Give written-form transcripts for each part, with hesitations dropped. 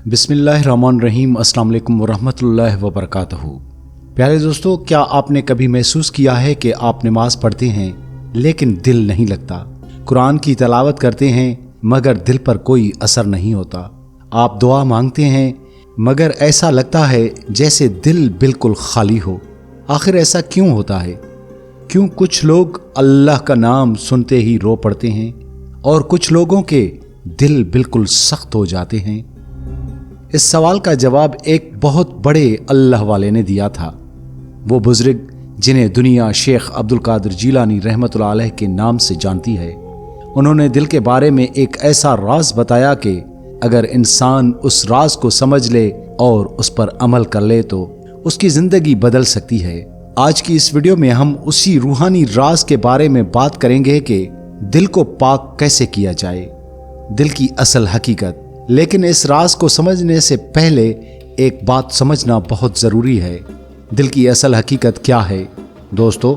बिस्मिल्लाहिर्रहमानिर्रहीम। अस्सलाम वालेकुम वरहमतुल्लाहि वबरकातुहू। प्यारे दोस्तों, क्या आपने कभी महसूस किया है कि आप नमाज पढ़ते हैं लेकिन दिल नहीं लगता? कुरान की तिलावत करते हैं मगर दिल पर कोई असर नहीं होता। आप दुआ मांगते हैं मगर ऐसा लगता है जैसे दिल बिल्कुल खाली हो। आखिर ऐसा क्यों होता है? क्यों कुछ लोग अल्लाह का नाम सुनते ही रो पड़ते हैं और कुछ लोगों के दिल बिल्कुल सख्त हो जाते हैं? इस सवाल का जवाब एक बहुत बड़े अल्लाह वाले ने दिया था। वो बुजुर्ग जिन्हें दुनिया शेख अब्दुल कादिर जीलानी रहमतुल्लाह अलैह के नाम से जानती है, उन्होंने दिल के बारे में एक ऐसा राज बताया कि अगर इंसान उस राज को समझ ले और उस पर अमल कर ले तो उसकी जिंदगी बदल सकती है। आज की इस वीडियो में हम उसी रूहानी राज के बारे में बात करेंगे कि दिल को पाक कैसे किया जाए, दिल की असल हकीकत। लेकिन इस राज को समझने से पहले एक बात समझना बहुत ज़रूरी है। दिल की असल हकीकत क्या है? दोस्तों,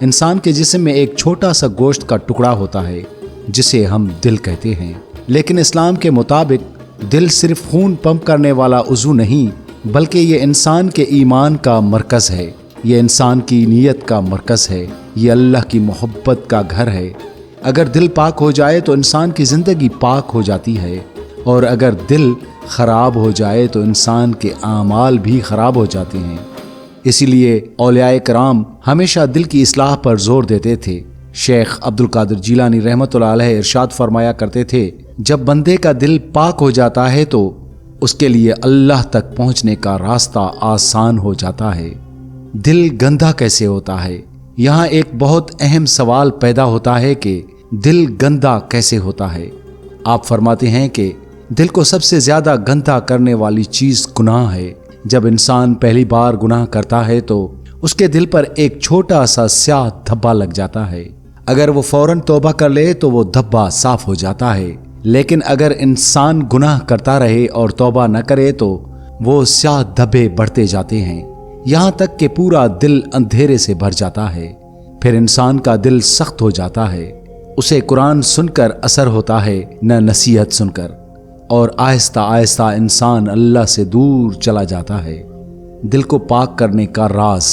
इंसान के जिस्म में एक छोटा सा गोश्त का टुकड़ा होता है जिसे हम दिल कहते हैं। लेकिन इस्लाम के मुताबिक दिल सिर्फ खून पंप करने वाला उज़ू नहीं, बल्कि ये इंसान के ईमान का मरकज़ है, ये इंसान की नीयत का मरकज़ है, ये अल्लाह की मोहब्बत का घर है। अगर दिल पाक हो जाए तो इंसान की ज़िंदगी पाक हो जाती है, और अगर दिल ख़राब हो जाए तो इंसान के आमाल भी ख़राब हो जाते हैं। इसीलिए औलियाए कराम हमेशा दिल की इस्लाह पर जोर देते थे। शेख अब्दुल कादिर जीलानी रहमतुल्लाह अलैह इरशाद फरमाया करते थे, जब बंदे का दिल पाक हो जाता है तो उसके लिए अल्लाह तक पहुंचने का रास्ता आसान हो जाता है। दिल गंदा कैसे होता है? यहाँ एक बहुत अहम सवाल पैदा होता है कि दिल गंदा कैसे होता है। आप फरमाते हैं कि दिल को सबसे ज्यादा गंदा करने वाली चीज गुनाह है। जब इंसान पहली बार गुनाह करता है तो उसके दिल पर एक छोटा सा स्याह धब्बा लग जाता है। अगर वो फौरन तौबा कर ले तो वो धब्बा साफ हो जाता है। लेकिन अगर इंसान गुनाह करता रहे और तौबा न करे तो वो स्याह धब्बे बढ़ते जाते हैं, यहाँ तक कि पूरा दिल अंधेरे से भर जाता है। फिर इंसान का दिल सख्त हो जाता है। उसे कुरान सुनकर असर होता है न नसीहत सुनकर, और आहिस्ता आहिस्ता इंसान अल्लाह से दूर चला जाता है। दिल को पाक करने का राज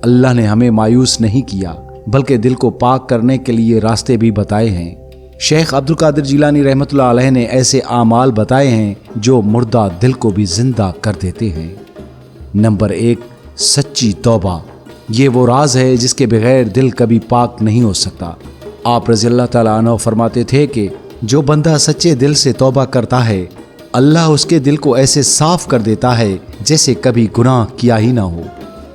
अल्लाह ने हमें मायूस नहीं किया, बल्कि दिल को पाक करने के लिए रास्ते भी बताए हैं। शेख अब्दुल कादिर जीलानी रहमतुल्लाह अलैह ने ऐसे आमाल बताए हैं जो मुर्दा दिल को भी जिंदा कर देते हैं। नंबर 1, सच्ची तौबा। ये वो राज है जिसके बगैर दिल कभी पाक नहीं हो सकता। आप रज़ी अल्लाह तआला अन्हु फरमाते थे कि जो बंदा सच्चे दिल से तौबा करता है, अल्लाह उसके दिल को ऐसे साफ कर देता है जैसे कभी गुनाह किया ही ना हो।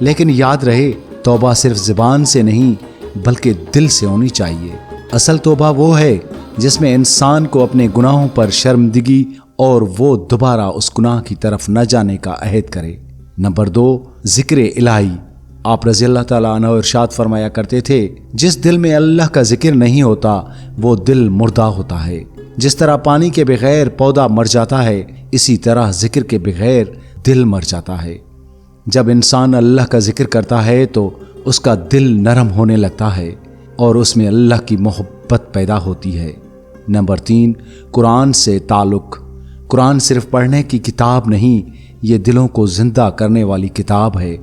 लेकिन याद रहे, तौबा सिर्फ ज़बान से नहीं बल्कि दिल से होनी चाहिए। असल तौबा वो है जिसमें इंसान को अपने गुनाहों पर शर्मिंदगी और वो दोबारा उस गुनाह की तरफ न जाने का अहद करे। नंबर 2, ज़िक्र इलाही। आप रज़ी अल्लाह तआला अन्हु इरशाद फरमाया करते थे, जिस दिल में अल्लाह का जिक्र नहीं होता वो दिल मुर्दा होता है। जिस तरह पानी के बगैर पौधा मर जाता है, इसी तरह जिक्र के बगैर दिल मर जाता है। जब इंसान अल्लाह का जिक्र करता है तो उसका दिल नरम होने लगता है और उसमें अल्लाह की मोहब्बत पैदा होती है। नंबर 3, कुरान से ताल्लुक़। कुरान सिर्फ पढ़ने की किताब नहीं, ये दिलों को जिंदा करने वाली किताब है।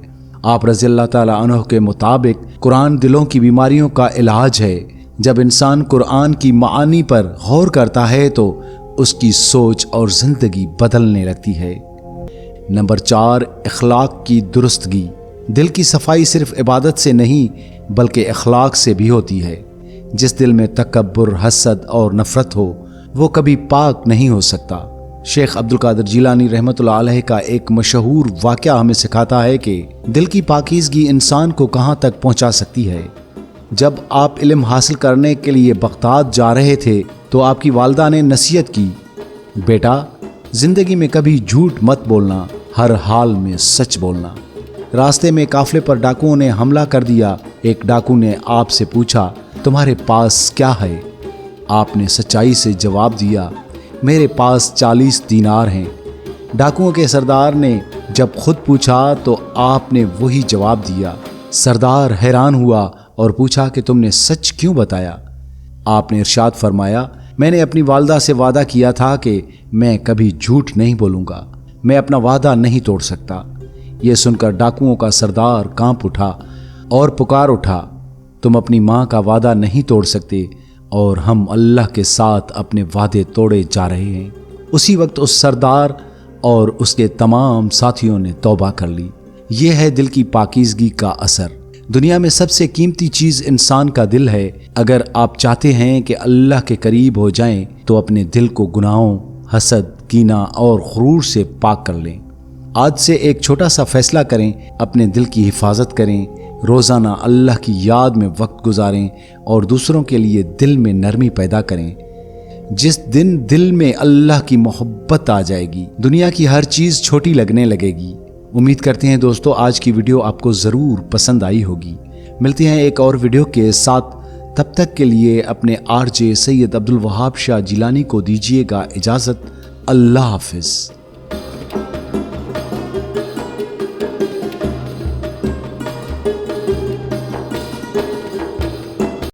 आप रज़ी अल्लाह तआला अन्हु के मुताबिक कुरान दिलों की बीमारियों का इलाज है। जब इंसान कुरान की मानी पर गौर करता है तो उसकी सोच और जिंदगी बदलने लगती है। नंबर 4, अखलाक की दुरुस्तगी। दिल की सफाई सिर्फ इबादत से नहीं बल्कि अखलाक से भी होती है। जिस दिल में तकब्बुर, हसद और नफरत हो वो कभी पाक नहीं हो सकता। शेख अब्दुल कादिर जीलानी रहमतुल्लाह अलैह का एक मशहूर वाक़या हमें सिखाता है कि दिल की पाकीज़गी इंसान को कहाँ तक पहुँचा सकती है। जब आप इल्म हासिल करने के लिए बगदाद जा रहे थे तो आपकी वालिदा ने नसीहत की, बेटा ज़िंदगी में कभी झूठ मत बोलना, हर हाल में सच बोलना। रास्ते में काफिले पर डाकुओं ने हमला कर दिया। एक डाकू ने आपसे पूछा, तुम्हारे पास क्या है? आपने सच्चाई से जवाब दिया, मेरे पास 40 दीनार हैं। डाकुओं के सरदार ने जब खुद पूछा तो आपने वही जवाब दिया। सरदार हैरान हुआ और पूछा कि तुमने सच क्यों बताया? आपने इरशाद फरमाया, मैंने अपनी वालिदा से वादा किया था कि मैं कभी झूठ नहीं बोलूँगा। मैं अपना वादा नहीं तोड़ सकता। ये सुनकर डाकुओं का सरदार कांप उठा और पुकार उठा, तुम अपनी माँ का वादा नहीं तोड़ सकते और हम अल्लाह के साथ अपने वादे तोड़े जा रहे हैं। उसी वक्त उस सरदार और उसके तमाम साथियों ने तौबा कर ली। ये है दिल की पाकीज़गी का असर। दुनिया में सबसे कीमती चीज़ इंसान का दिल है। अगर आप चाहते हैं कि अल्लाह के करीब हो जाएं तो अपने दिल को गुनाहों, हसद, कीना और गुरूर से पाक कर लें। आज से एक छोटा सा फैसला करें, अपने दिल की हिफाजत करें, रोज़ाना अल्लाह की याद में वक्त गुजारें और दूसरों के लिए दिल में नरमी पैदा करें। जिस दिन दिल में अल्लाह की मोहब्बत आ जाएगी, दुनिया की हर चीज़ छोटी लगने लगेगी। उम्मीद करते हैं दोस्तों आज की वीडियो आपको ज़रूर पसंद आई होगी। मिलते हैं एक और वीडियो के साथ, तब तक के लिए अपने आरजे सैयद अब्दुल वहाब शाह जिलानी को दीजिएगा इजाज़त। अल्लाह हाफिज़।